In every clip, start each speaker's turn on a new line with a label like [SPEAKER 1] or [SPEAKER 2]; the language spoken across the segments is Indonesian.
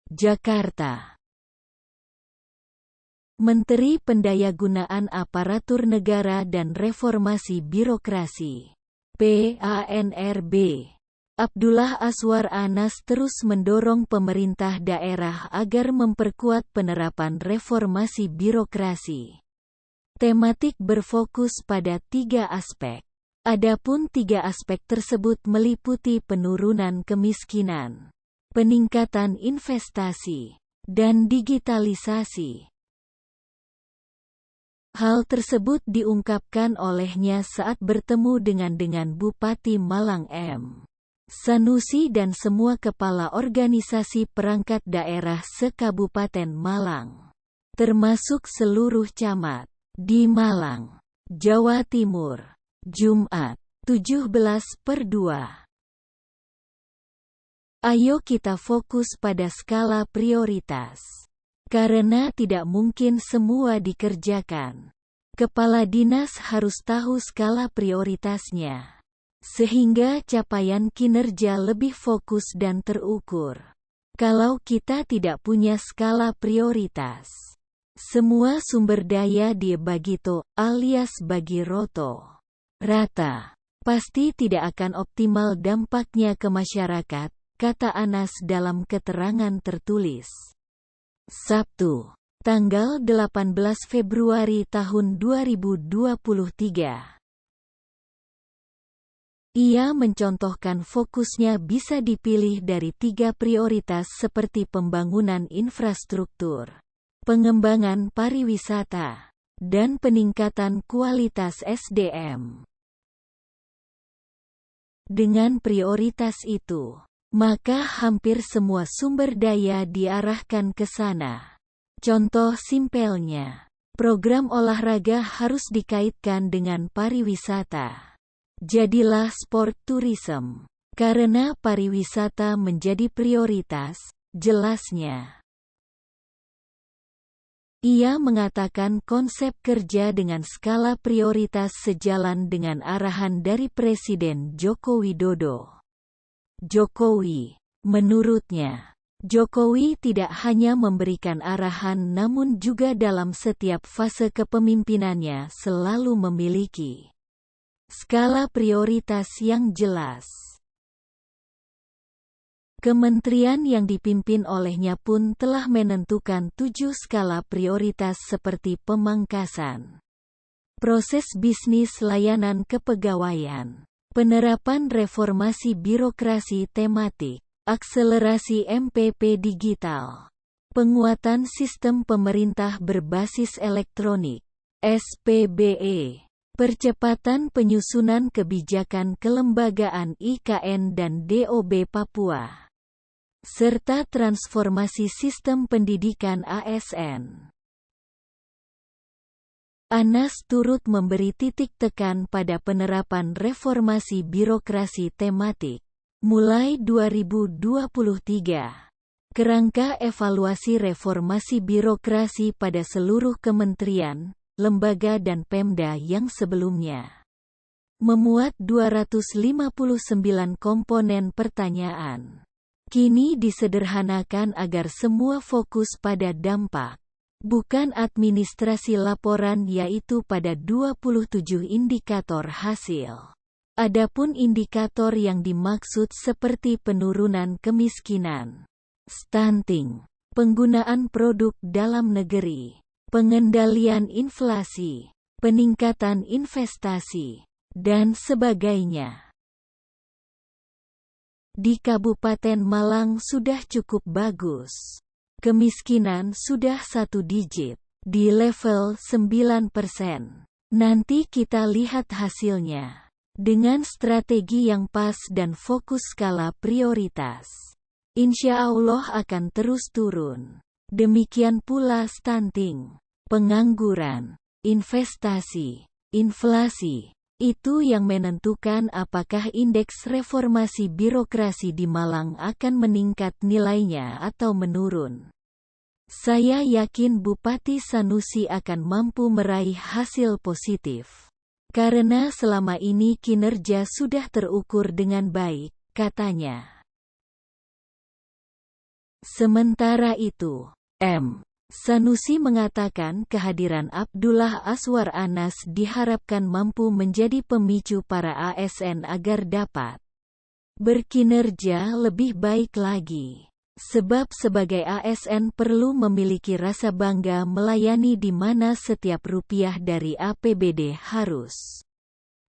[SPEAKER 1] Jakarta. Menteri Pendayagunaan Aparatur Negara dan Reformasi Birokrasi (PANRB) Abdullah Azwar Anas terus mendorong pemerintah daerah agar memperkuat penerapan reformasi birokrasi. Tematik berfokus pada 3 aspek. Adapun 3 aspek tersebut meliputi penurunan kemiskinan, peningkatan investasi, dan digitalisasi. Hal tersebut diungkapkan olehnya saat bertemu dengan Bupati Malang M. Sanusi dan semua kepala organisasi perangkat daerah se-Kabupaten Malang, termasuk seluruh camat, di Malang, Jawa Timur, Jumat, 17/2. Ayo kita fokus pada skala prioritas. Karena tidak mungkin semua dikerjakan. Kepala dinas harus tahu skala prioritasnya, sehingga capaian kinerja lebih fokus dan terukur. Kalau kita tidak punya skala prioritas, semua sumber daya dibagito alias bagi rata, pasti tidak akan optimal dampaknya ke masyarakat, kata Anas dalam keterangan tertulis. Sabtu, tanggal 18 Februari tahun 2023. Ia mencontohkan fokusnya bisa dipilih dari 3 prioritas seperti pembangunan infrastruktur, pengembangan pariwisata, dan peningkatan kualitas SDM. Dengan prioritas itu, maka hampir semua sumber daya diarahkan ke sana. Contoh simpelnya, program olahraga harus dikaitkan dengan pariwisata. Jadilah sport tourism. Karena pariwisata menjadi prioritas, jelasnya. Ia mengatakan konsep kerja dengan skala prioritas sejalan dengan arahan dari Presiden Joko Widodo. Menurutnya, Jokowi tidak hanya memberikan arahan namun juga dalam setiap fase kepemimpinannya selalu memiliki skala prioritas yang jelas. Kementerian yang dipimpin olehnya pun telah menentukan 7 skala prioritas seperti pemangkasan proses bisnis layanan kepegawaian, penerapan reformasi birokrasi tematik, akselerasi MPP digital, penguatan sistem pemerintah berbasis elektronik, SPBE, percepatan penyusunan kebijakan kelembagaan IKN dan DOB Papua, serta transformasi sistem pendidikan ASN. Anas turut memberi titik tekan pada penerapan reformasi birokrasi tematik, mulai 2023. Kerangka evaluasi reformasi birokrasi pada seluruh kementerian, lembaga dan Pemda yang sebelumnya memuat 259 komponen pertanyaan. Kini disederhanakan agar semua fokus pada dampak, bukan administrasi laporan, yaitu pada 27 indikator hasil. Adapun indikator yang dimaksud seperti penurunan kemiskinan, stunting, penggunaan produk dalam negeri, pengendalian inflasi, peningkatan investasi, dan sebagainya. Di Kabupaten Malang sudah cukup bagus. Kemiskinan sudah 1 digit, di level 9%. Nanti kita lihat hasilnya. Dengan strategi yang pas dan fokus skala prioritas, insya Allah akan terus turun. Demikian pula stunting, pengangguran, investasi, inflasi. Itu yang menentukan apakah indeks reformasi birokrasi di Malang akan meningkat nilainya atau menurun. Saya yakin Bupati Sanusi akan mampu meraih hasil positif. Karena selama ini kinerja sudah terukur dengan baik, katanya. Sementara itu, M. Sanusi mengatakan kehadiran Abdullah Aswar Anas diharapkan mampu menjadi pemicu para ASN agar dapat berkinerja lebih baik lagi. Sebab sebagai ASN perlu memiliki rasa bangga melayani di mana setiap rupiah dari APBD harus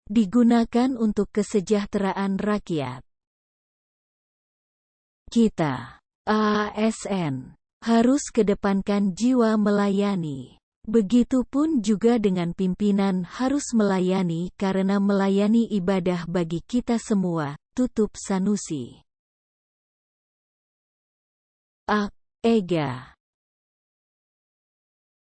[SPEAKER 1] digunakan untuk kesejahteraan rakyat. Kita, ASN, harus kedepankan jiwa melayani. Begitupun juga dengan pimpinan harus melayani karena melayani ibadah bagi kita semua, tutup Sanusi. Ega